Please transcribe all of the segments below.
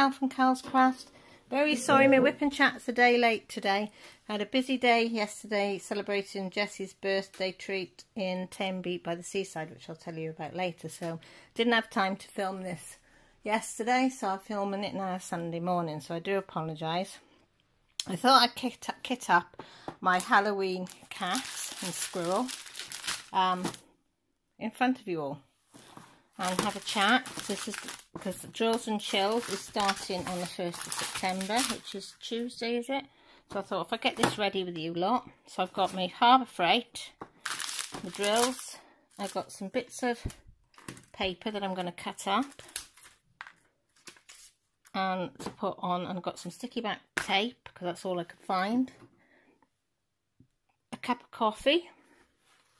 Cal from Cal's Craft. Very sorry, my Wip and Chat's a day late today. Had a busy day yesterday celebrating Jessie's birthday treat in Tenby by the seaside, which I'll tell you about later. So didn't have time to film this yesterday, so I'm filming it now Sunday morning, so I do apologise. I thought I'd kit up my Halloween cat and squirrel in front of you all and have a chat. This is because Drills and Chills is starting on the 1st of September, which is Tuesday, is it? So I thought if I get this ready with you lot. So I've got my Harbour Freight, the drills, I've got some bits of paper that I'm going to cut up and to put on, and I've got some sticky back tape because that's all I could find, a cup of coffee,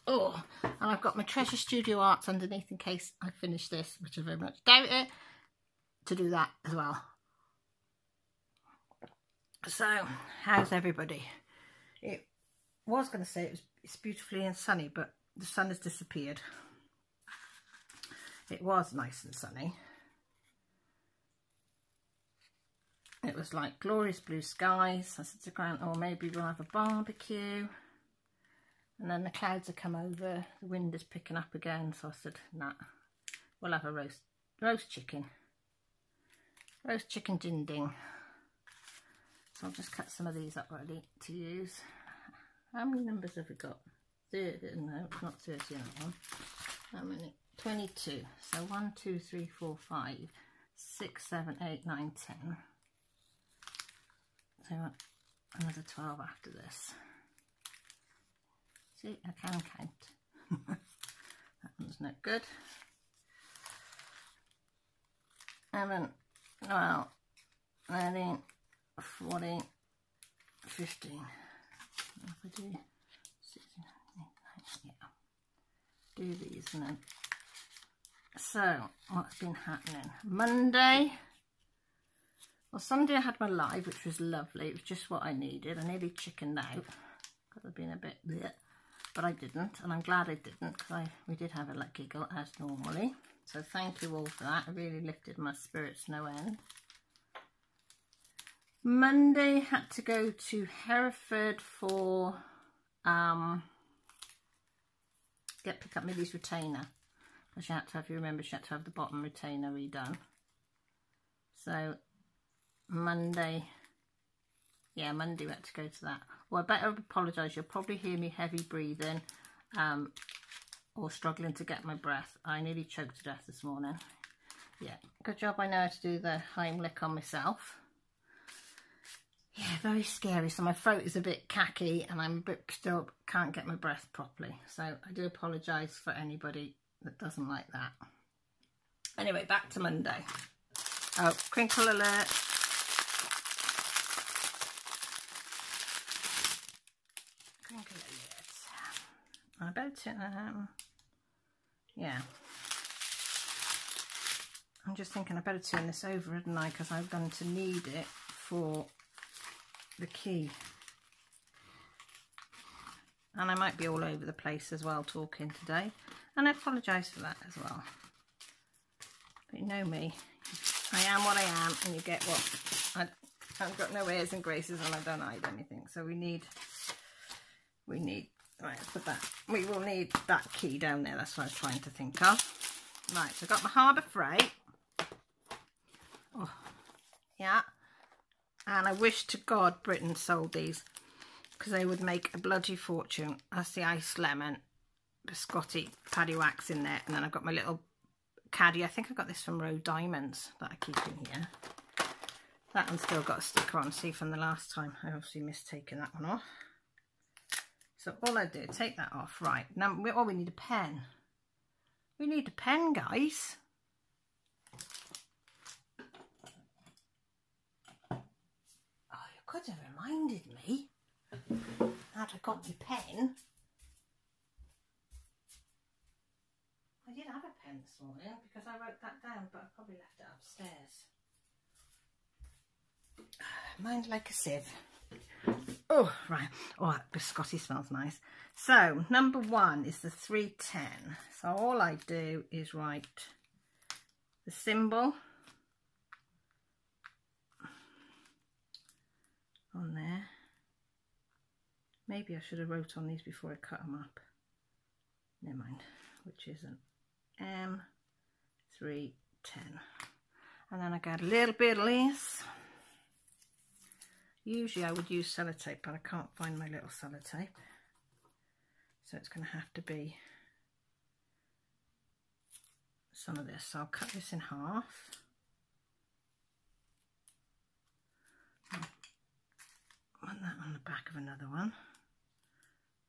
and I've got my Treasure Studio Arts underneath in case I finish this, which I very much doubt it, to do that as well. So how's everybody? It was going to say it's beautifully and sunny, but the sun has disappeared. It was nice and sunny. It was like glorious blue skies. I said to Grant, oh, maybe we'll have a barbecue. And then the clouds have come over. The wind is picking up again. So I said, nah, we'll have a roast chicken. Roast chicken ding ding. So I'll just cut some of these up ready to use. How many numbers have we got? 30, no, not 30 on that one. How many? 22. So 1, 2, 3, 4, 5, 6, 7, 8, 9, 10. So another 12 after this. See, I can count. That one's not good. 11, 12, 13, 14, 15. If I do 16, 18, yeah. Do these and then. So, what's been happening? Monday. Well, Sunday I had my live, which was lovely. It was just what I needed. I nearly chickened out. Could have been a bit bleh, but I didn't, and I'm glad I didn't because we did have a giggle as normally. So thank you all for that. It really lifted my spirits no end. Monday had to go to Hereford for pick up Millie's retainer because she had to have, you remember, she had to have the bottom retainer redone. So Monday we had to go to that. Well, I better apologise. You'll probably hear me heavy breathing or struggling to get my breath. I nearly choked to death this morning. Yeah, good job I know how to do the Heimlich on myself. Yeah, very scary. So my throat is a bit khaki and I'm a bit still can't get my breath properly. So I do apologise for anybody that doesn't like that. Anyway, back to Monday. Oh, crinkle alert. Crinkle alert. I better turn, yeah. I'm just thinking I better turn this over, hadn't I? Because I'm going to need it for the key. And I might be all over the place as well talking today. And I apologise for that as well. But you know me. I am what I am, and you get what. I've got no airs and graces, and I don't hide anything. So we need, right, let's put that, we will need that key down there. That's what I was trying to think of. Right, so I've got my Harbour Freight. Oh, yeah. And I wish to God Britain sold these because they would make a bloody fortune. That's the iced lemon, biscotti, paddy wax in there. And then I've got my little caddy. I think I got this from Roe Diamonds that I keep in here. That one's still got a sticker on. See, from the last time I obviously missed taking that one off. So all I do, take that off. Right, now we need a pen. We need a pen, guys. Oh, you could have reminded me that I got my pen. I did have a pen this morning because I wrote that down, but I probably left it upstairs. Mind like a sieve. Oh, right. Oh, that biscotti smells nice. So, number 1 is the 310. So, all I do is write the symbol Maybe I should have wrote on these before I cut them up. Never mind, which is an M310. And then I got a little bit of lace. Usually I would use sellotape, but I can't find my little sellotape. So it's going to have to be some of this. So I'll cut this in half. Put that on the back of another one.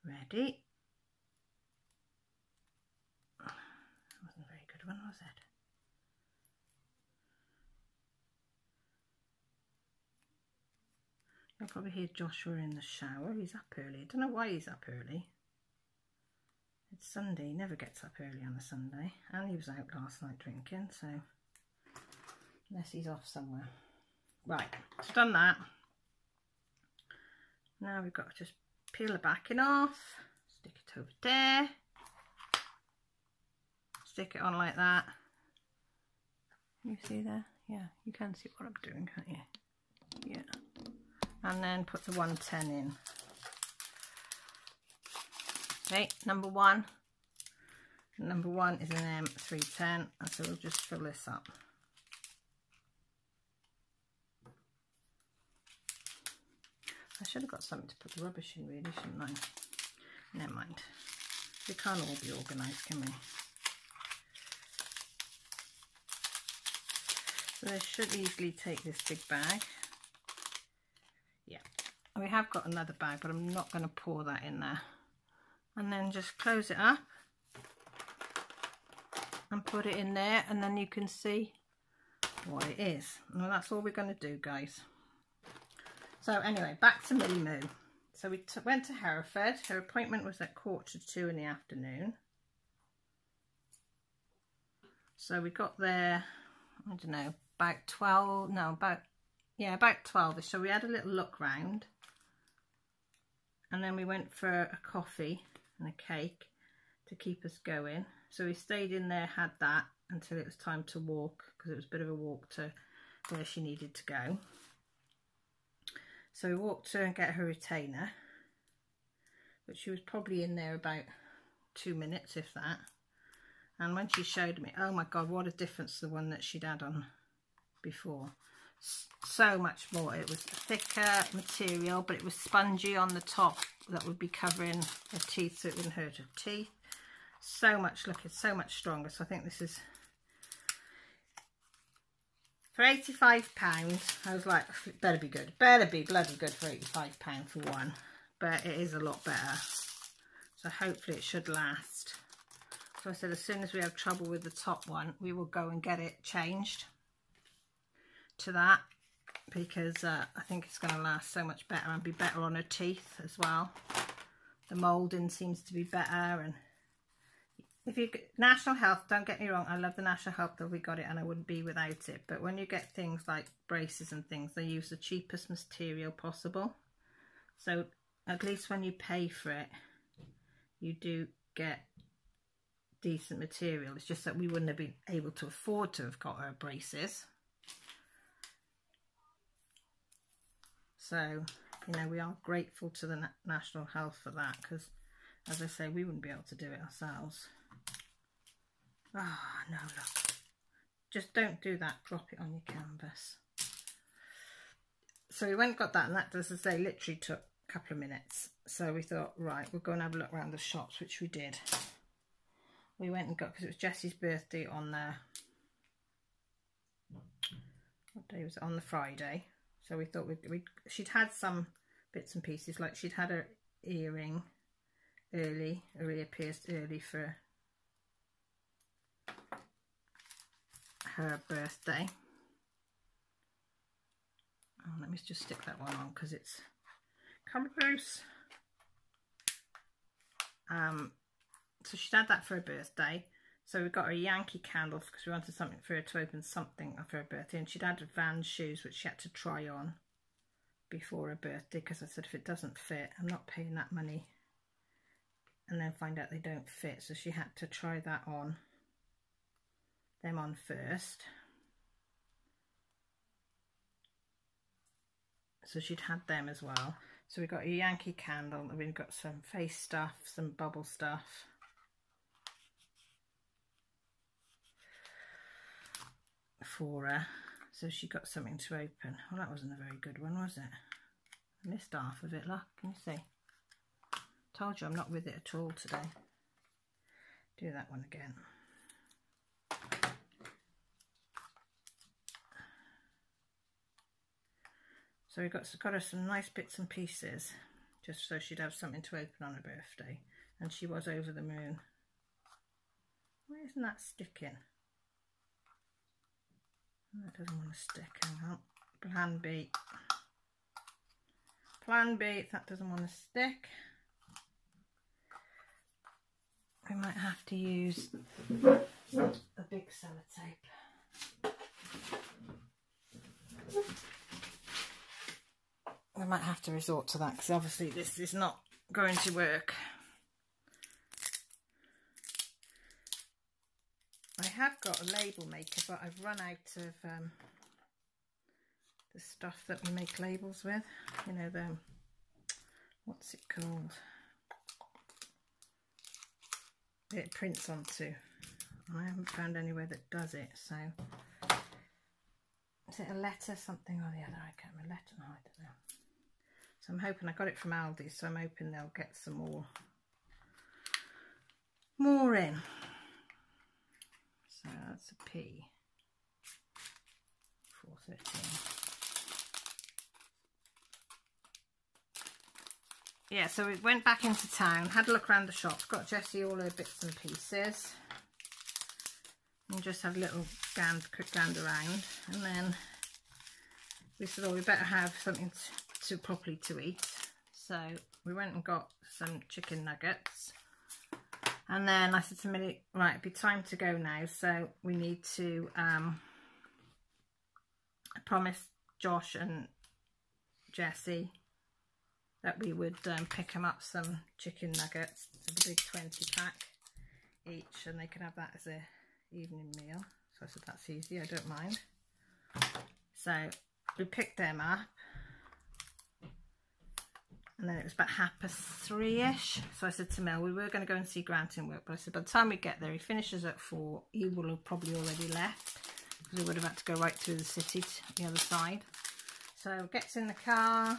Ready. That wasn't a very good one, was it? You'll probably hear Joshua in the shower. He's up early. I don't know why he's up early. It's Sunday. He never gets up early on a Sunday. And he was out last night drinking, so unless he's off somewhere. Right, so done that. Now we've got to just peel the backing off. Stick it over there. Stick it on like that. Can you see there? Yeah, you can see what I'm doing, can't you? Yeah. And then put the 110 in. Okay, number one. Number one is an M310, and so we'll just fill this up. I should have got something to put the rubbish in, really, shouldn't I? Never mind. We can't all be organised, can we? So this should easily take this big bag. Yeah. We have got another bag, but I'm not going to pour that in there. And then just close it up and put it in there, and then you can see what it is. And that's all we're going to do, guys. So anyway, back to Millie Moo. So we went to Hereford. Her appointment was at 2:45 in the afternoon. So we got there, I don't know, about 12, no, about 12ish. So we had a little look round. And then we went for a coffee and a cake to keep us going. So we stayed in there, had that until it was time to walk, because it was a bit of a walk to where she needed to go. So we walked her and get her retainer, but she was probably in there about 2 minutes, if that. And when she showed me, oh my God, what a difference to the one that she'd had on before. So much more. It was thicker material, but it was spongy on the top that would be covering her teeth, so it wouldn't hurt her teeth. So much, look, it's so much stronger. So I think this is for £85. I was like, it better be good, better be bloody good for £85 for one. But it is a lot better, so hopefully it should last. So I said, as soon as we have trouble with the top one, we will go and get it changed to that, because I think it's going to last so much better and be better on her teeth as well. The moulding seems to be better. And if you get National Health, don't get me wrong, I love the National Health that we got it, and I wouldn't be without it. But when you get things like braces and things, they use the cheapest material possible. So at least when you pay for it, you do get decent material. It's just that we wouldn't have been able to afford to have got her braces. So, you know, we are grateful to the National Health for that, because, as I say, we wouldn't be able to do it ourselves. Ah, oh, no, look. Just don't do that. Drop it on your canvas. So we went and got that, and that, as I say, literally took a couple of minutes. So we thought, right, we'll go and have a look around the shops, which we did. We went and got, because it was Jessie's birthday on the, what day was it? On the Friday. So we thought she'd had some bits and pieces, like she'd had her earring early, her ear pierced early for her birthday. Oh, let me just stick that one on because it's coming loose. So she'd had that for her birthday. So we got her a Yankee candle because we wanted something for her to open something for her birthday. And she'd had Vans shoes, which she had to try on before her birthday, because I said, if it doesn't fit, I'm not paying that money and then find out they don't fit. So she had to try that on, them on first. So she'd had them as well. So we've got a Yankee candle, and we've got some face stuff, some bubble stuff. For her, so she got something to open. Well, that wasn't a very good one, was it? I missed half of it, look, can you see? Told you I'm not with it at all today. Do that one again. So we got her some nice bits and pieces, just so she'd have something to open on her birthday. And she was over the moon. Why isn't that sticking? That doesn't want to stick, hang on. Plan B. Plan B, if that doesn't want to stick. We might have to use a big sellotape. We might have to resort to that, because obviously this is not going to work. I have got a label maker, but I've run out of the stuff that we make labels with. You know, the, what's it called? It prints onto. I haven't found anywhere that does it, so. Is it a letter, something or the other? I can't remember. Letter, no, I don't know. So I'm hoping, I got it from Aldi, so I'm hoping they'll get some more in. So that's a P. 413. Yeah, so we went back into town, had a look around the shops, got Jessie all her bits and pieces, and just had a little quick gander around, and then we said, oh, we better have something properly to eat. So we went and got some chicken nuggets, and then I said to Millie, right, it'd be time to go now, so we need to I promised Josh and Jessie that we would pick them up some chicken nuggets, a big 20 pack each, and they can have that as a evening meal. So I said, that's easy, I don't mind. So we picked them up, and then it was about 3:30ish. So I said to Mel, we were going to go and see Grant in work, but I said by the time we get there, he finishes at 4, he will have probably already left, because we would have had to go right through the city to the other side. So gets in the car,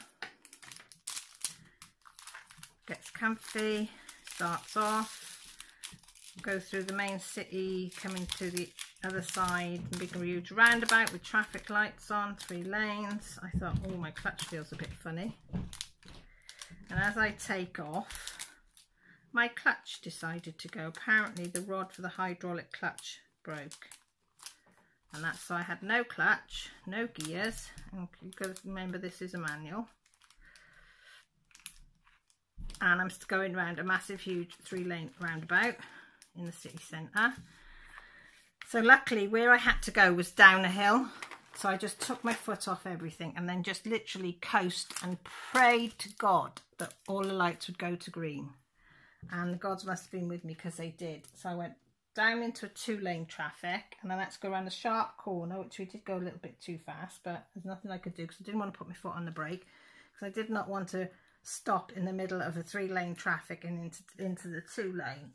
gets comfy, starts off, go through the main city, coming to the other side, big huge roundabout with traffic lights on, 3 lanes. I thought, oh, my clutch feels a bit funny. And as I take off, my clutch decided to go. Apparently the rod for the hydraulic clutch broke. And that's, so I had no clutch, no gears, and you've got to remember this is a manual. And I'm going around a massive, huge 3-lane roundabout in the city centre. So luckily where I had to go was down a hill. So I just took my foot off everything and then just literally coast and prayed to God that all the lights would go to green. And the gods must have been with me, because they did. So I went down into a 2-lane traffic, and then I had to go around a sharp corner, which we did go a little bit too fast, but there's nothing I could do because I didn't want to put my foot on the brake, because I did not want to stop in the middle of a 3-lane traffic and into the 2-lane.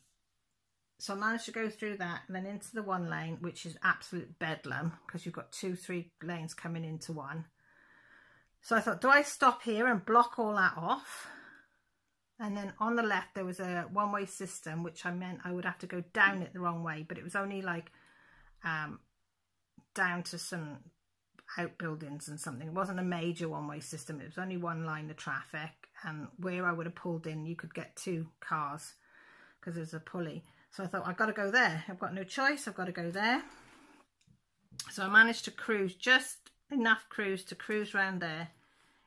So I managed to go through that and then into the 1 lane, which is absolute bedlam because you've got 2-3 lanes coming into one. So I thought, do I stop here and block all that off? And then on the left there was a one-way system, which I meant I would have to go down it the wrong way, but it was only like down to some outbuildings and something. It wasn't a major one-way system, it was only 1 line of traffic, and where I would have pulled in you could get 2 cars because there's a pulley. So I thought, I've got to go there, I've got no choice, I've got to go there. So I managed to cruise, just enough cruise to cruise around there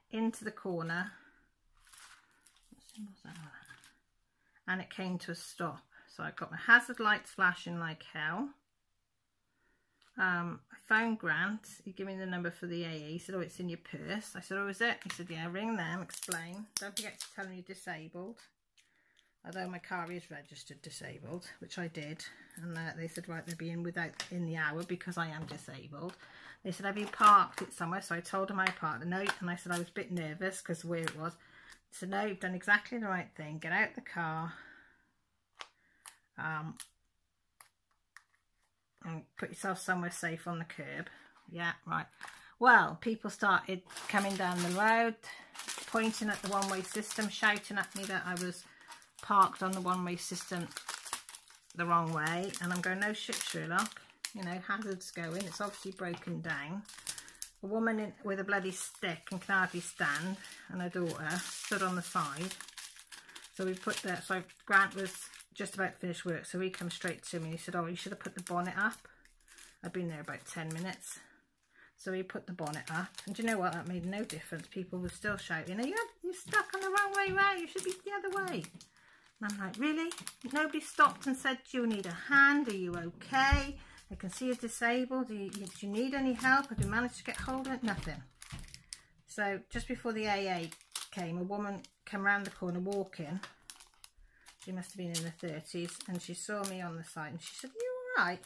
into the corner, and it came to a stop. So I got my hazard lights flashing like hell. I phoned Grant, he gave me the number for the AA, he said, oh, it's in your purse. I said, oh, is it? He said, yeah, ring them, explain, don't forget to tell them you're disabled. Although my car is registered disabled, which I did, and they said, right, they'll be in in the hour because I am disabled. They said, have you parked it somewhere? So I told them I parked the note, and I said I was a bit nervous because where it was, So no, you've done exactly the right thing. Get out the car and put yourself somewhere safe on the curb. Yeah, right. Well, people started coming down the road, pointing at the one-way system, shouting at me that I was parked on the one-way system the wrong way. And I'm going, no shit, Sherlock. You know, hazards going. It's obviously broken down. A woman with a bloody stick and can hardly stand, and her daughter stood on the side. So we put that. So Grant was just about to finish work, so he come straight to me and he said, oh, you should have put the bonnet up. I've been there about 10 minutes. So he put the bonnet up, and do you know what? That made no difference. People were still shouting, you're stuck on the wrong way round, you should be the other way. And I'm like, really? Nobody stopped and said, do you need a hand? Are you okay? I can see you're disabled. Do you need any help? Have you managed to get hold of it? Nothing. So just before the AA came, a woman came around the corner walking. She must have been in the 30s, and she saw me on the side and she said, are you all right?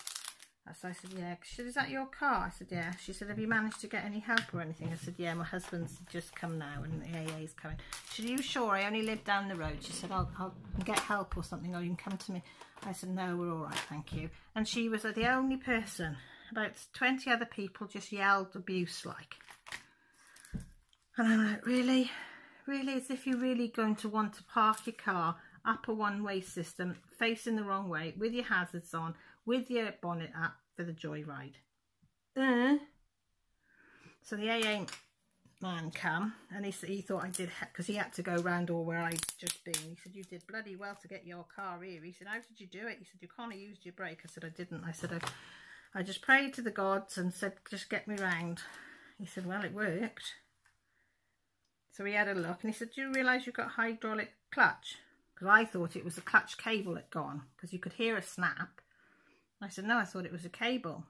So I said, yeah. She said, is that your car? I said, yeah. She said, have you managed to get any help or anything? I said, yeah, my husband's just come now and the AA's coming. She said, are you sure? I only live down the road. She said, I'll get help or something, or you can come to me. I said, no, we're all right, thank you. And she was the only person. About 20 other people just yelled abuse like. And I'm like, really? Really? As if you're really going to want to park your car up a one-way system, facing the wrong way, with your hazards on, with your bonnet up for the joyride. So the AA man come, and he thought I did, because he had to go round all where I'd just been. He said, you did bloody well to get your car here. He said, how did you do it? He said, you can't have used your brake. I said, I didn't. I said, I just prayed to the gods and said, just get me round. He said, well, it worked. So he had a look and he said, do you realise you've got hydraulic clutch? Because I thought it was the clutch cable had gone, because you could hear a snap. I said, no, I thought it was a cable.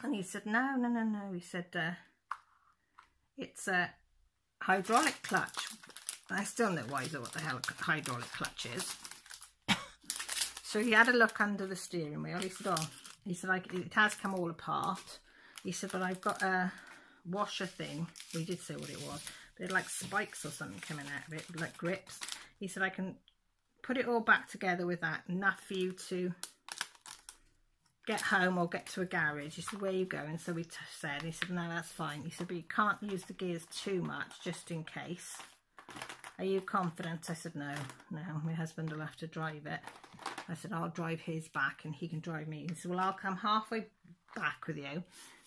And he said, no. He said, it's a hydraulic clutch. I still know wiser what the hell a hydraulic clutch is. So he had a look under the steering wheel. He said, oh, he said, it has come all apart. He said, but I've got a washer thing. He did say what it was. But it had like spikes or something coming out of it, like grips. He said, I can put it all back together with that, enough for you to get home or get to a garage. He said, where are you going? So we said, he said, no, that's fine. He said, but you can't use the gears too much, just in case. Are you confident? I said, no, my husband will have to drive it. I said, I'll drive his back and he can drive me. He said, well, I'll come halfway back with you.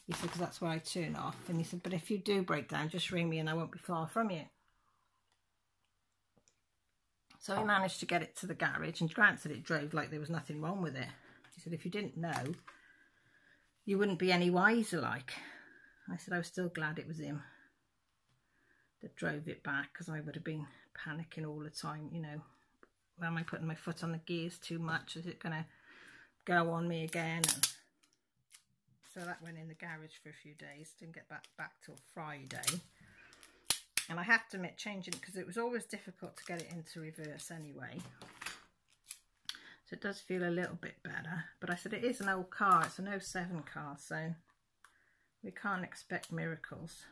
He said, because that's where I turn off. And he said, but if you do break down, just ring me and I won't be far from you. So he managed to get it to the garage, and Grant said it drove like there was nothing wrong with it. He said, if you didn't know, you wouldn't be any wiser like. I said, I was still glad it was him that drove it back, because I would have been panicking all the time, you know. Am I putting my foot on the gears too much? Is it going to go on me again? And so that went in the garage for a few days. Didn't get back till Friday. And I have to admit, changing, because it was always difficult to get it into reverse anyway. So it does feel a little bit better. But I said, it is an old car. It's an 07 car, so we can't expect miracles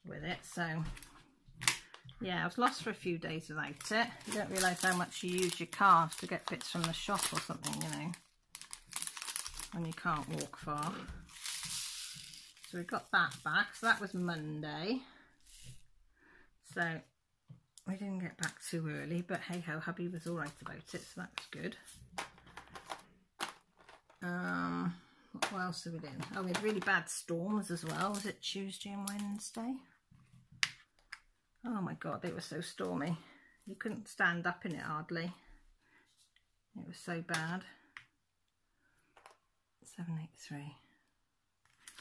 with it. So yeah, I was lost for a few days without it. You don't realise how much you use your car to get bits from the shop or something, you know, when you can't walk far. So we got that back. So that was Monday. So we didn't get back too early, but hey ho, hubby was all right about it, so that was good. What else did we do? Oh, we had really bad storms as well. Was it Tuesday and Wednesday? Oh my god, they were so stormy. You couldn't stand up in it hardly. It was so bad. 783.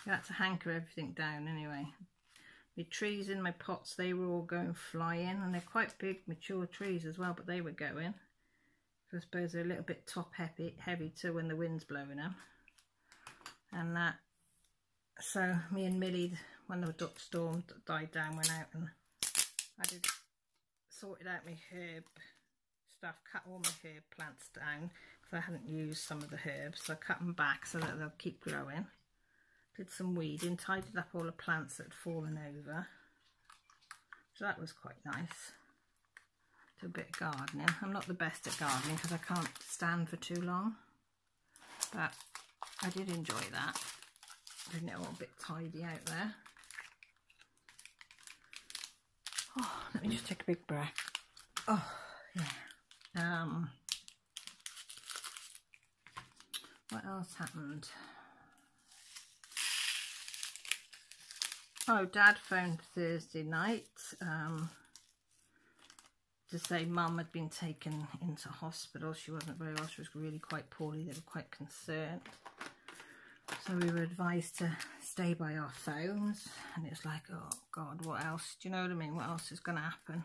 You had to hanker everything down anyway. The trees in my pots, they were all going flying, and they're quite big, mature trees as well, but they were going. So I suppose they're a little bit top heavy too when the wind's blowing them. And that, so me and Millie, when the storm died down, went out and sorted out my herb stuff, cut all my herb plants down, because I hadn't used some of the herbs, so I cut them back so that they'll keep growing. Did some weeding, tidied up all the plants that had fallen over. So that was quite nice. Do a bit of gardening. I'm not the best at gardening because I can't stand for too long, but I did enjoy that. Getting it all a bit tidy out there. Oh, let me just take a big breath. Oh, yeah. What else happened? Oh, Dad phoned Thursday night to say Mum had been taken into hospital. She wasn't very well. She was really quite poorly. They were quite concerned. So we were advised to stay by our phones. And it's like, oh God, what else? Do you know what I mean? What else is going to happen?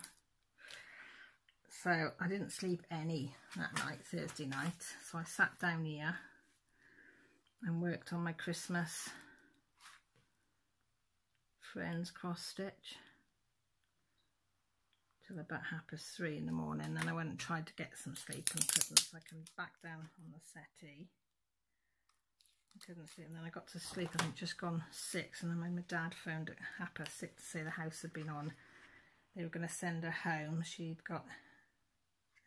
So I didn't sleep any that night, Thursday night. So I sat down here and worked on my Christmas Friends cross stitch till about 3:30 in the morning. Then I went and tried to get some sleep and couldn't, so I came back down on the settee. I couldn't sleep, and then I got to sleep, I think just gone 6, and then my dad phoned at 6:30 to say the house had been on. They were going to send her home. She'd got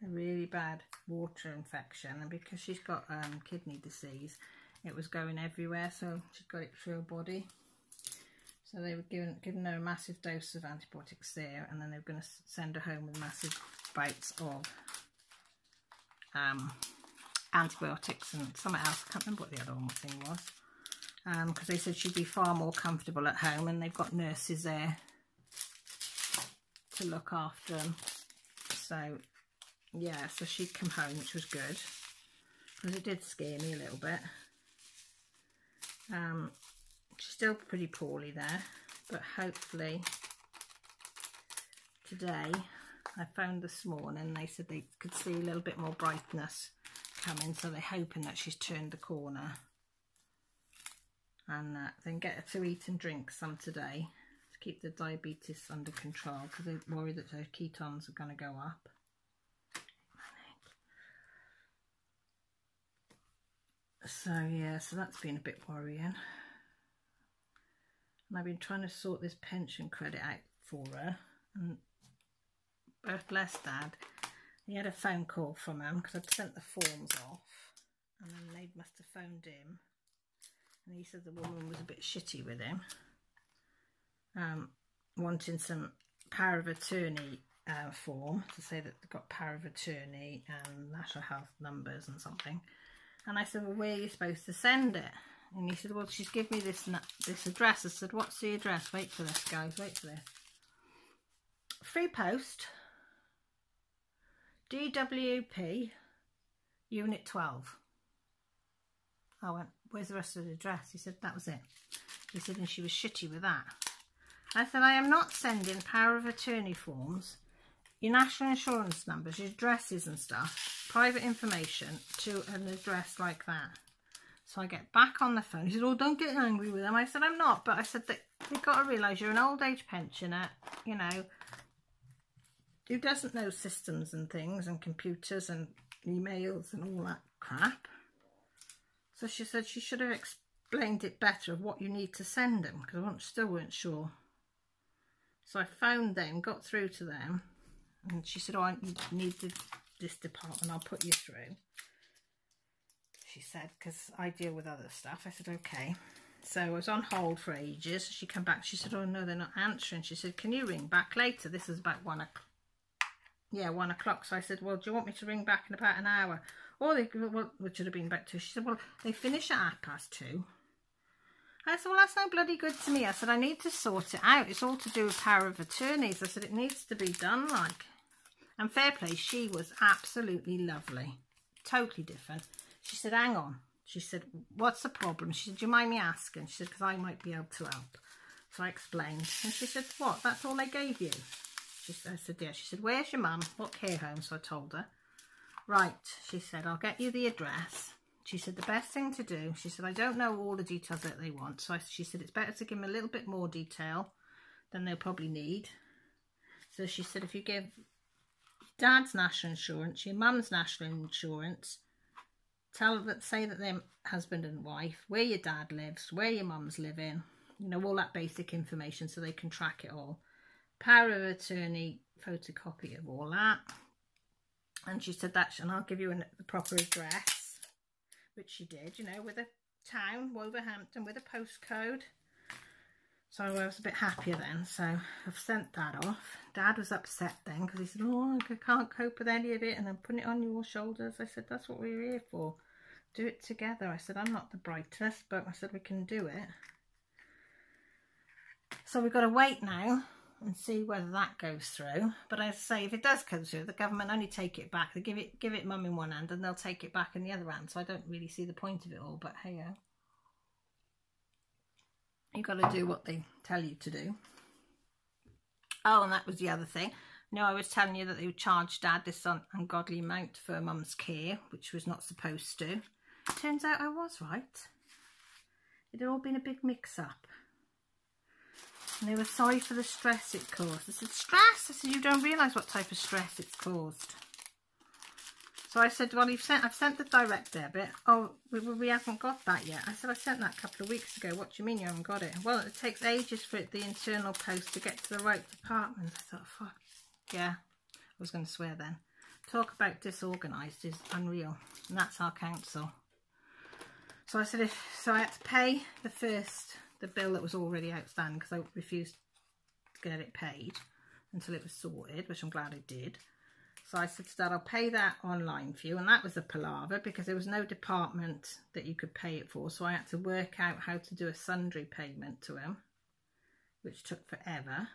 a really bad water infection, and because she's got kidney disease, it was going everywhere, so she got it through her body. So they were giving her a massive dose of antibiotics there, and then they were going to send her home with massive bouts of antibiotics and something else. I can't remember what the other one thing was, because they said she'd be far more comfortable at home, and they've got nurses there to look after them. So yeah, so she'd come home, which was good, because it did scare me a little bit. She's still pretty poorly there, but hopefully today, I found this morning, they said they could see a little bit more brightness coming, so they're hoping that she's turned the corner, and then get her to eat and drink some today to keep the diabetes under control, because they worry that her ketones are going to go up. So yeah, so that's been a bit worrying. And I've been trying to sort this pension credit out for her, and bless Dad, he had a phone call from him because I'd sent the forms off, and then they must have phoned him, and he said the woman was a bit shitty with him, wanting some power of attorney form to say that they've got power of attorney and national health numbers and something. And I said, well, where are you supposed to send it? And he said, well, she's given me this address. I said, what's the address? Wait for this, guys, wait for this. Free post, DWP, Unit 12. I went, where's the rest of the address? He said, that was it. He said, and she was shitty with that. I said, I am not sending power of attorney forms, your national insurance numbers, your addresses and stuff, private information to an address like that. So I get back on the phone. He said, oh, don't get angry with them. I said, I'm not. But I said, that you've got to realise you're an old age pensioner, you know, who doesn't know systems and things and computers and emails and all that crap. So she said she should have explained it better of what you need to send them, because I still weren't sure. So I phoned them, got through to them, and she said, oh, I need this department, I'll put you through. She said, because I deal with other stuff. I said, okay. So I was on hold for ages. She came back. She said, oh, no, they're not answering. She said, can you ring back later? This is about 1 o'clock. Yeah, 1 o'clock. So I said, well, do you want me to ring back in about an hour? Or they, well, which should have been about 2. She said, well, they finish at 2:30. I said, well, that's no bloody good to me. I said, I need to sort it out. It's all to do with power of attorneys. I said, it needs to be done like. And fair play, she was absolutely lovely. Totally different. She said, hang on. She said, what's the problem? She said, do you mind me asking? She said, because I might be able to help. So I explained. And she said, what? That's all they gave you? I said, yeah. She said, where's your mum? What care home? So I told her. Right. She said, I'll get you the address. She said, the best thing to do, she said, I don't know all the details that they want. So she said, it's better to give them a little bit more detail than they'll probably need. So she said, if you give Dad's national insurance, your mum's national insurance, say that they're husband and wife, where your dad lives, where your mum's living, you know, all that basic information so they can track it all. power of attorney photocopy of all that. And she said that, and I'll give you the proper address, which she did, you know, with a town, Wolverhampton, with a postcode. So I was a bit happier then, so I've sent that off. Dad was upset then because he said, oh, I can't cope with any of it, and I'm putting it on your shoulders. I said, that's what we're here for. Do it together. I said, I'm not the brightest, but I said, we can do it. So we've got to wait now and see whether that goes through. But as I say, if it does go through, the government only take it back. They give it mum in one hand and they'll take it back in the other hand. So I don't really see the point of it all, but hey, you've got to do what they tell you to do. Oh, and that was the other thing. No, I was telling you that they would charge Dad this ungodly amount for Mum's care, which was not supposed to. Turns out I was right. It had all been a big mix-up. And they were sorry for the stress it caused. I said, stress? I said, you don't realise what type of stress it's caused. So I said, well, I've sent the direct debit. Oh, we haven't got that yet. I said, I sent that a couple of weeks ago. What do you mean you haven't got it? Well, it takes ages for the internal post to get to the right department. I thought, fuck, yeah. I was going to swear then. Talk about disorganised is unreal. And that's our council. So I said, so I had to pay the bill that was already outstanding because I refused to get it paid until it was sorted, which I'm glad I did. So I said to Dad, I'll pay that online for you. And that was a palaver because there was no department that you could pay it for. So I had to work out how to do a sundry payment to him, which took forever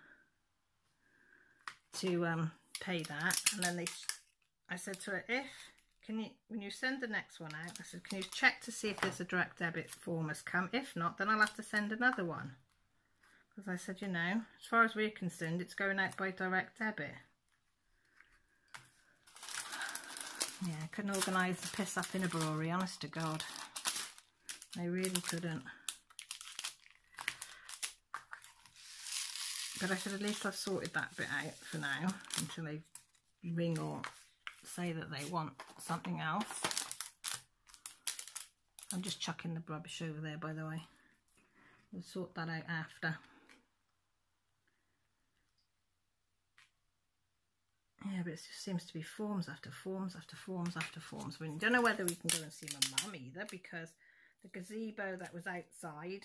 to pay that. And then I said to her, when you send the next one out, I said, can you check to see if there's a direct debit form has come? If not, then I'll have to send another one. Because I said, you know, as far as we're concerned, it's going out by direct debit. Yeah, I couldn't organise the piss up in a brewery, honest to God. I really couldn't. But I said, at least I've sorted that bit out for now, until they ring or say that they want something else. I'm just chucking the rubbish over there, by the way. We'll sort that out after. Yeah, but it just seems to be forms after forms after forms after forms. We don't know whether we can go and see my mum either, because the gazebo that was outside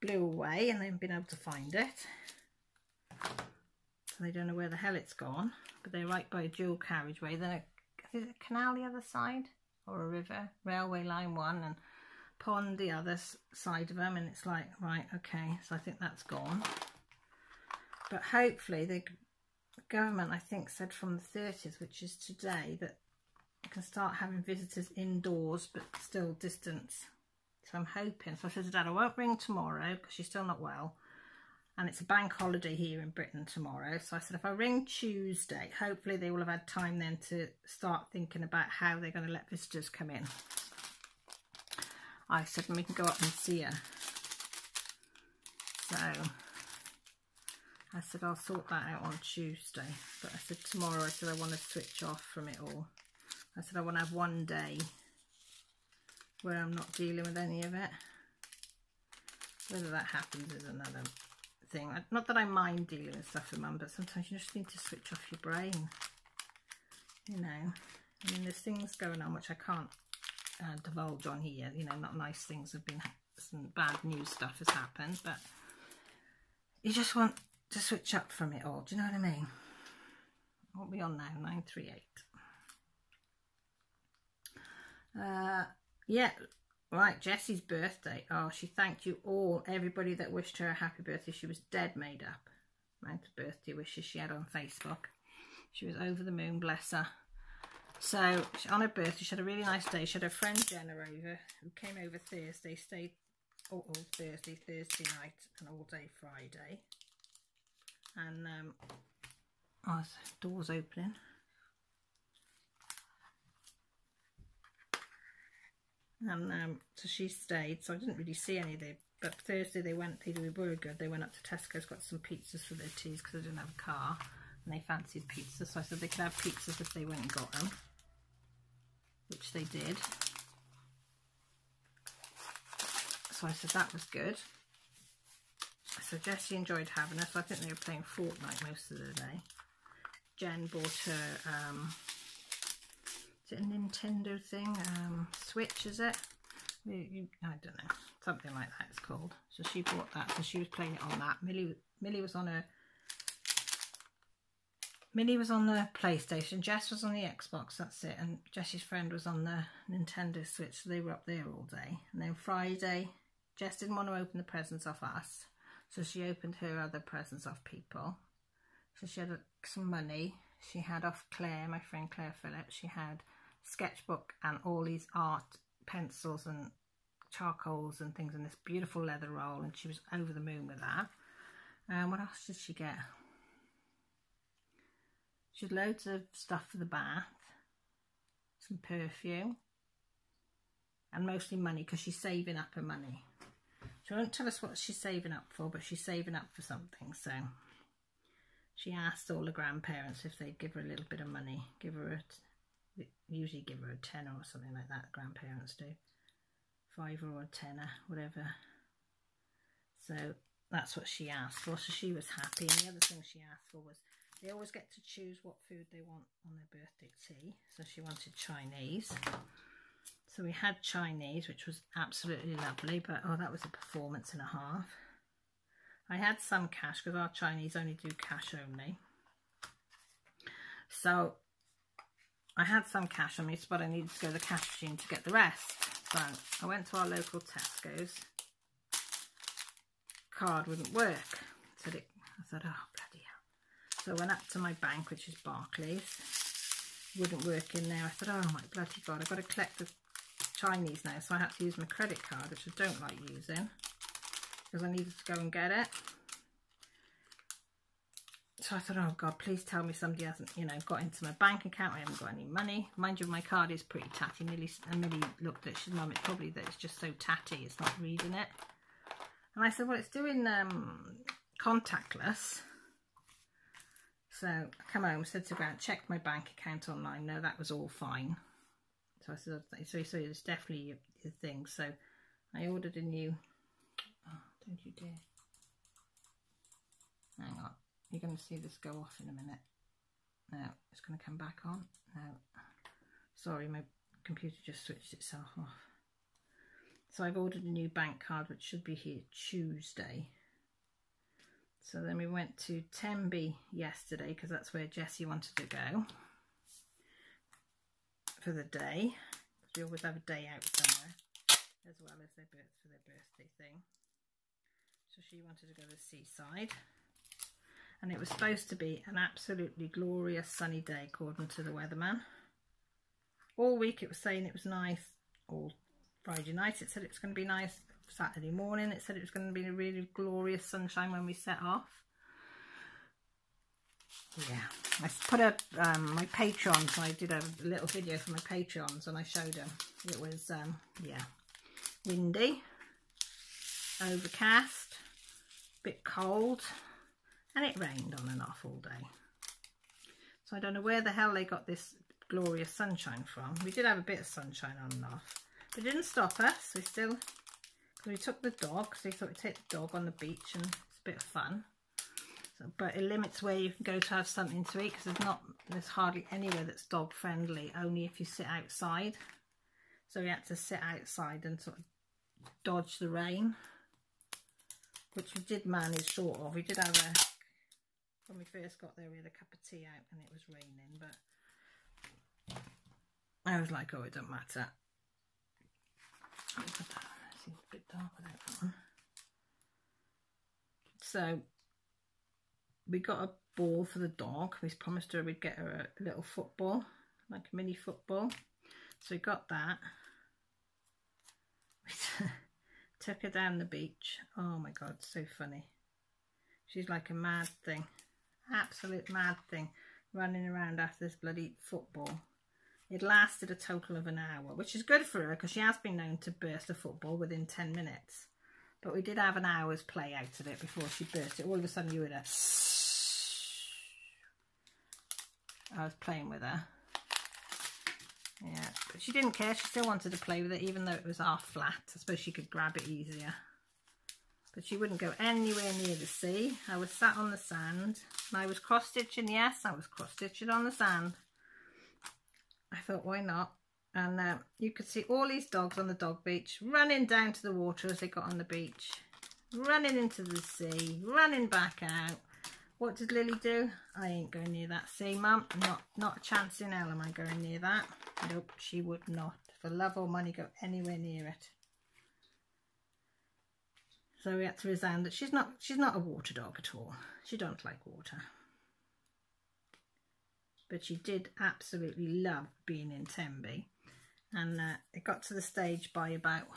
blew away and they haven't been able to find it. So they don't know where the hell it's gone. But they're right by a dual carriageway. Then is it a canal the other side? Or a river? Railway line one and pond the other side of them. And it's like, right, okay. So I think that's gone. But hopefully the government, I think, said from the 30th, which is today, that you can start having visitors indoors but still distance. So I'm hoping. So I said to Dad, I won't ring tomorrow because she's still not well. And it's a bank holiday here in Britain tomorrow. So I said, if I ring Tuesday, hopefully they will have had time then to start thinking about how they're going to let visitors come in. I said, and we can go up and see her. So I said, I'll sort that out on Tuesday. But I said, tomorrow, I said, I want to switch off from it all. I said, I want to have one day where I'm not dealing with any of it. Whether that happens is another thing. Not that I mind dealing with stuff with Mum, but sometimes you just need to switch off your brain. You know, I mean, there's things going on which I can't divulge on here. You know, not nice things have been, some bad news stuff has happened, but you just want to switch up from it all. Do you know what I mean? What are we on now? 938. Yeah. Right, Jessie's birthday. Oh, she thanked you all, everybody that wished her a happy birthday. She was dead made up. Amount of birthday wishes she had on Facebook. She was over the moon, bless her. So, on her birthday, she had a really nice day. She had her friend Jenna over, who came over Thursday, stayed all Thursday night, and all day Friday. And, oh, the door's opening. And so she stayed, so I didn't really see any there. But Thursday they were good. They went up to Tesco's, got some pizzas for their teas because they didn't have a car, and they fancied pizza. So I said they could have pizzas if they went and got them, which they did. So I said that was good. So Jessie enjoyed having her, so I think they were playing Fortnite most of the day. Jen bought her, is it a Nintendo thing? Switch, is it? I don't know, something like that it's called. So she bought that, so she was playing it on that. Millie was on the PlayStation, Jess was on the Xbox, that's it, and Jessie's friend was on the Nintendo Switch, so they were up there all day. And then Friday, Jess didn't want to open the presents off us, so she opened her other presents off people. So she had some money. She had off Claire, my friend Claire Phillips. She had a sketchbook and all these art pencils and charcoals and things in this beautiful leather roll, and she was over the moon with that. What else did she get? She had loads of stuff for the bath, some perfume, and mostly money because she's saving up her money. She won't tell us what she's saving up for, but she's saving up for something. So she asked all the grandparents if they'd give her a little bit of money, usually give her a tenner or something like that, grandparents do. $5 or a tenner, whatever. So that's what she asked for, so she was happy. And the other thing she asked for was, they always get to choose what food they want on their birthday tea. So she wanted Chinese. So we had Chinese, which was absolutely lovely, but oh, that was a performance and a half. I had some cash because our Chinese only do cash only. So I had some cash on me, but I needed to go to the cash machine to get the rest. So I went to our local Tesco's. Card wouldn't work. So I thought, oh, bloody hell. So I went up to my bank, which is Barclays. Wouldn't work in there. I thought, oh my bloody God, I've got to collect the Chinese now. So I had to use my credit card, which I don't like using, because I needed to go and get it. So I thought, oh God, please tell me somebody hasn't, you know, got into my bank account. I haven't got any money. Mind you, my card is pretty tatty. Millie looked at it. She's, Mum, it's probably that it's just so tatty, it's not reading it. And I said, well, it's doing contactless. So I come home, said to Grant, check my bank account online. No, that was all fine. So I said, so it's definitely your thing. So I ordered a new, oh, don't you dare. Hang on, you're going to see this go off in a minute. No, it's going to come back on. No, sorry, my computer just switched itself off. So I've ordered a new bank card, which should be here Tuesday. So then we went to Tenby yesterday, because that's where Jessie wanted to go for the day. We always have a day out somewhere, as well as for their birthday thing. So she wanted to go to the seaside. And it was supposed to be an absolutely glorious sunny day, according to the weatherman. All week it was saying it was nice. All Friday night it said it was going to be nice. Saturday morning it said it was going to be a really glorious sunshine when we set off. Yeah, I put up my Patreons. I did a little video for my Patreons and I showed them. It was yeah, windy, overcast, a bit cold, and it rained on and off all day. So I don't know where the hell they got this glorious sunshine from. We did have a bit of sunshine on and off, but it didn't stop us. We took the dog, so we thought we'd take the dog on the beach, and it's a bit of fun. So, but it limits where you can go to have something to eat, because there's hardly anywhere that's dog friendly, only if you sit outside. So we had to sit outside and sort of dodge the rain, which we did manage sort of. We did have when we first got there, we had a cup of tea out and it was raining, but I was like, oh, it don't matter. It's a bit dark without that one. So we got a ball for the dog. We promised her we'd get her a little football, like a mini football. So we got that. We took her down the beach. Oh my God, so funny. She's like a mad thing, absolute mad thing, running around after this bloody football. It lasted a total of an hour, which is good for her because she has been known to burst a football within 10 minutes. But we did have an hour's play out of it before she burst it. All of a sudden you heard a I was playing with her. Yeah, but she didn't care. She still wanted to play with it, even though it was half flat. I suppose she could grab it easier. but she wouldn't go anywhere near the sea. I was sat on the sand and I was cross-stitching. Yes, I was cross-stitching on the sand. I thought, why not? And you could see all these dogs on the dog beach running down to the water as they got on the beach, running into the sea, running back out. What did Lily do? I ain't going near that sea, Mum. Not a chance in hell am I going near that. Nope, she would not, for love or money, go anywhere near it. So we had to resound that she's not a water dog at all. She don't like water. But she did absolutely love being in Tenby. And it got to the stage by about,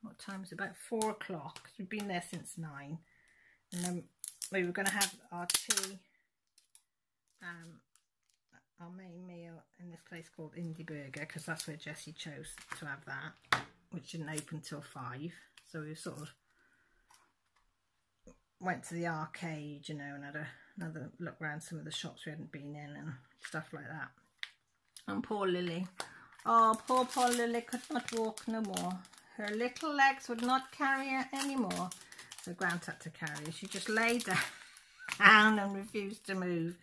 what time is it? About 4 o'clock. We've been there since 9. And then we were going to have our tea, our main meal in this place called Indie Burger, because that's where Jessie chose to have that, which didn't open till 5. So we sort of went to the arcade, you know, and had another look around some of the shops we hadn't been in and stuff like that. And poor Lily, oh, poor Lily could not walk no more. Her little legs would not carry her anymore. So Grant had to carry her. She just lay down and refused to move.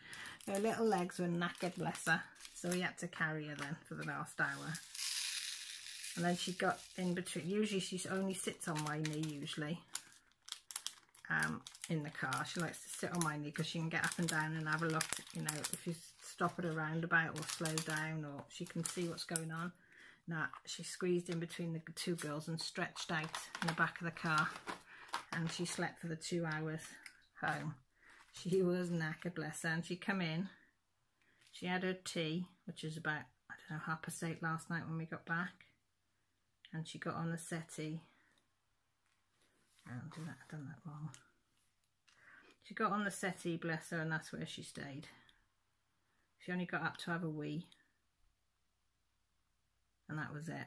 Her little legs were knackered, bless her. So he had to carry her then for the last hour. And then she got in between. Usually she only sits on my knee, usually, in the car. She likes to sit on my knee because she can get up and down and have a look, you know, if you stop at a roundabout or slow down, or she can see what's going on. Now, she squeezed in between the 2 girls and stretched out in the back of the car. And she slept for the 2 hours home. She was knackered, bless her. And she come in, she had her tea, which is about, I don't know, 8:30 last night when we got back. And she got on the settee. I've done that wrong. She got on the settee, bless her, and that's where she stayed. She only got up to have a wee. And that was it.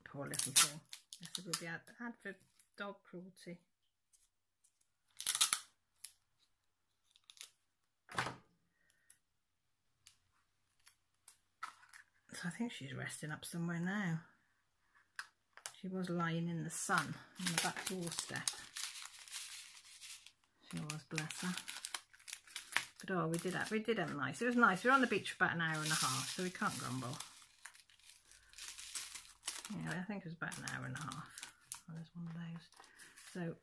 Poor little thing. This will be ad for dog cruelty. So I think she's resting up somewhere now. She was lying in the sun on the back doorstep. She was, bless her. But oh, we did have nice. It was nice. We were on the beach for about an hour and a half, so we can't grumble. Yeah, I think it was about an hour and a half. Oh, there's one of those. So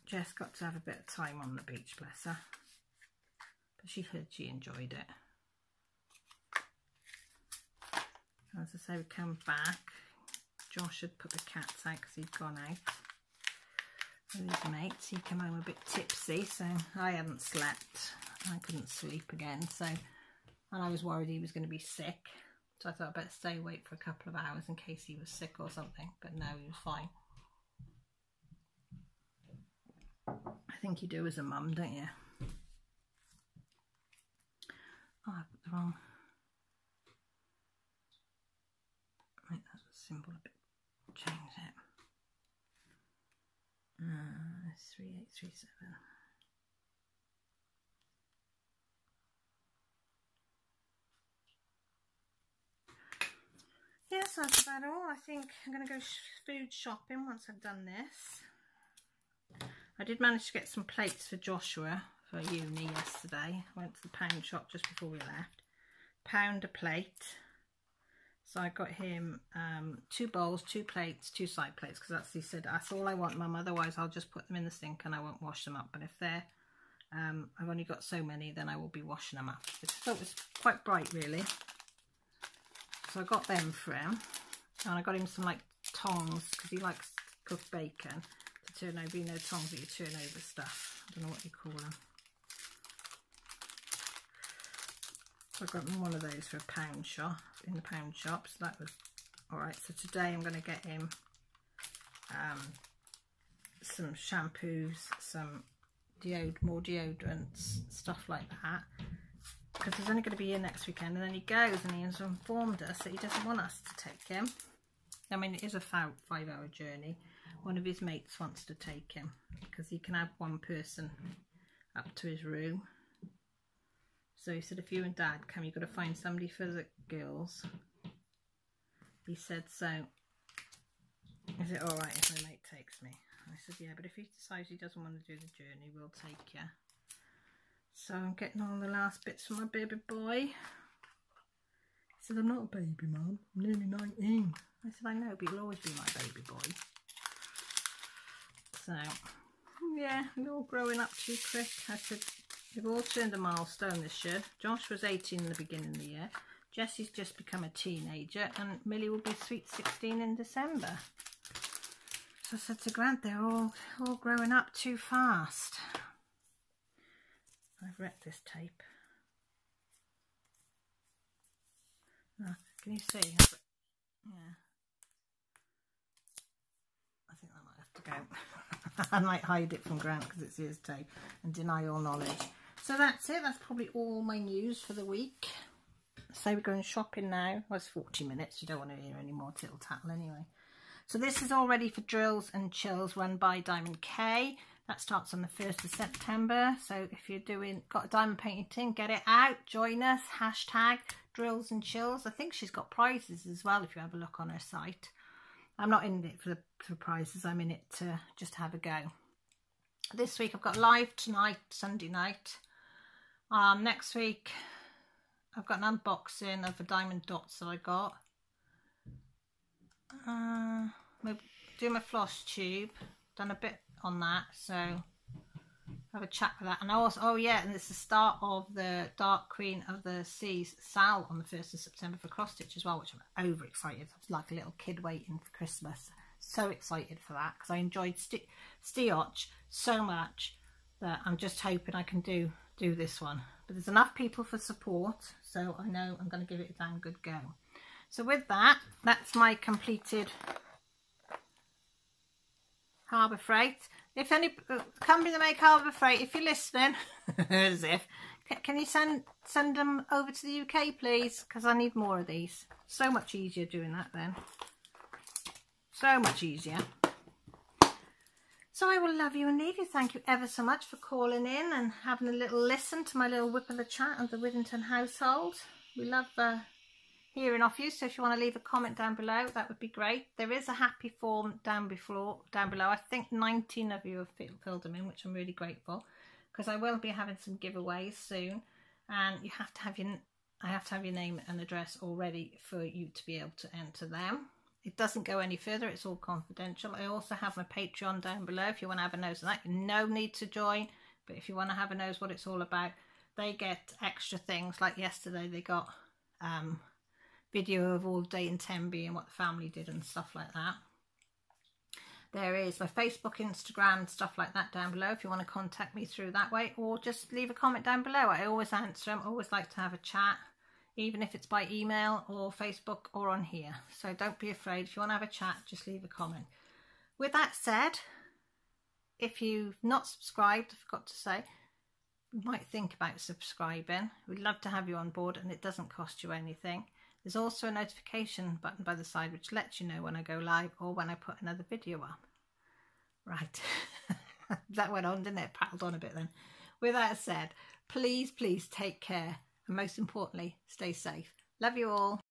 Jess got to have a bit of time on the beach, bless her. But she said she enjoyed it. As I say, we come back. Josh had put the cats out because he'd gone out with his mates. He came home a bit tipsy, so I hadn't slept. I couldn't sleep again, and I was worried he was going to be sick. So I thought I'd better stay awake for a couple of hours in case he was sick or something. But no, he was fine. I think you do as a mum, don't you? Oh, I put the wrong. Right, that's a symbol a bit. Change it. 3837. Yes, that's about all. I think I'm going to go food shopping once I've done this. I did manage to get some plates for Joshua for uni yesterday. I went to the pound shop just before we left. £1 a plate. So I got him 2 bowls, 2 plates, 2 side plates, because he said, that's all I want, Mum, otherwise I'll just put them in the sink and I won't wash them up. But if they're, I've only got so many, then I will be washing them up. I thought it was quite bright, really. So I got them for him. And I got him some, like, tongs, because he likes cooked bacon, to turn over, you know, tongs that you turn over stuff. I don't know what you call them. So I got him one of those for £1 shop, in the pound shop, so that was alright. So today I'm going to get him some shampoos, some more deodorants, stuff like that, because he's only going to be here next weekend, and then he goes, and he has informed us that he doesn't want us to take him. I mean, it is a 5-hour journey. One of his mates wants to take him, because he can have one person up to his room. So he said, if you and Dad come, you've got to find somebody for the girls. He said, so is it all right if my mate takes me? I said, yeah, but if he decides he doesn't want to do the journey, we'll take you. So I'm getting all the last bits for my baby boy. He said, I'm not a baby, Mum. I'm nearly 19. I said, I know, but you'll always be my baby boy. So, yeah, we're all growing up too quick. I said, we've all turned a milestone this year. Josh was 18 in the beginning of the year. Jessie's just become a teenager, and Millie will be sweet 16 in December. So I said to Grant, they're all growing up too fast. I've wrecked this tape. Oh, can you see? Yeah. I think that might have to go. I might hide it from Grant because it's his tape and deny all knowledge. So that's it. That's probably all my news for the week. So we're going shopping now. Well, it's 40 minutes. You don't want to hear any more tittle tattle anyway. So this is all ready for Drills and Chills run by Diamond K. That starts on the 1st of September. So if you're got a diamond painting tin, get it out. Join us. Hashtag Drills and Chills. I think she's got prizes as well if you have a look on her site. I'm not in it for prizes. I'm in it to just have a go. This week I've got live tonight, Sunday night. Next week I've got an unboxing of the diamond dots that I got. Do my floss tube. Done a bit on that, so have a chat with that. And I also, oh yeah, and it's the start of the Dark Queen of the Seas sale on the 1st of September for cross stitch as well, which I'm overexcited. I was like a little kid waiting for Christmas. So excited for that because I enjoyed Stitch so much that I'm just hoping I can do this one. But there's enough people for support, so I know I'm going to give it a damn good go. So with that, that's my completed Harbour Freight. If any company that make Harbour Freight, if you're listening, as if, can you send them over to the UK, please? Because I need more of these. So much easier doing that then. So much easier. So I will love you and leave you. Thank you ever so much for calling in and having a little listen to my little Wip and Chat of the Withington household. We love hearing off you, so if you want to leave a comment down below, that would be great. There is a happy form down below. I think 19 of you have filled them in, which I'm really grateful, because I will be having some giveaways soon, and you have to have I have to have your name and address already for you to be able to enter them. It doesn't go any further, it's all confidential. I also have my Patreon down below if you want to have a nose of that. No need to join, but if you want to have a nose what it's all about, they get extra things. Like yesterday they got video of all day in Tenby and what the family did and stuff like that. There is my Facebook, Instagram, stuff like that down below if you want to contact me through that way, or just leave a comment down below. I always answer them. I always like to have a chat, even if it's by email or Facebook or on here. So don't be afraid. If you want to have a chat, just leave a comment. With that said, if you've not subscribed, I forgot to say, you might think about subscribing. We'd love to have you on board, and it doesn't cost you anything. There's also a notification button by the side which lets you know when I go live or when I put another video up. Right. That went on, didn't it? Prattled on a bit then. With that said, please take care, and most importantly, stay safe. Love you all.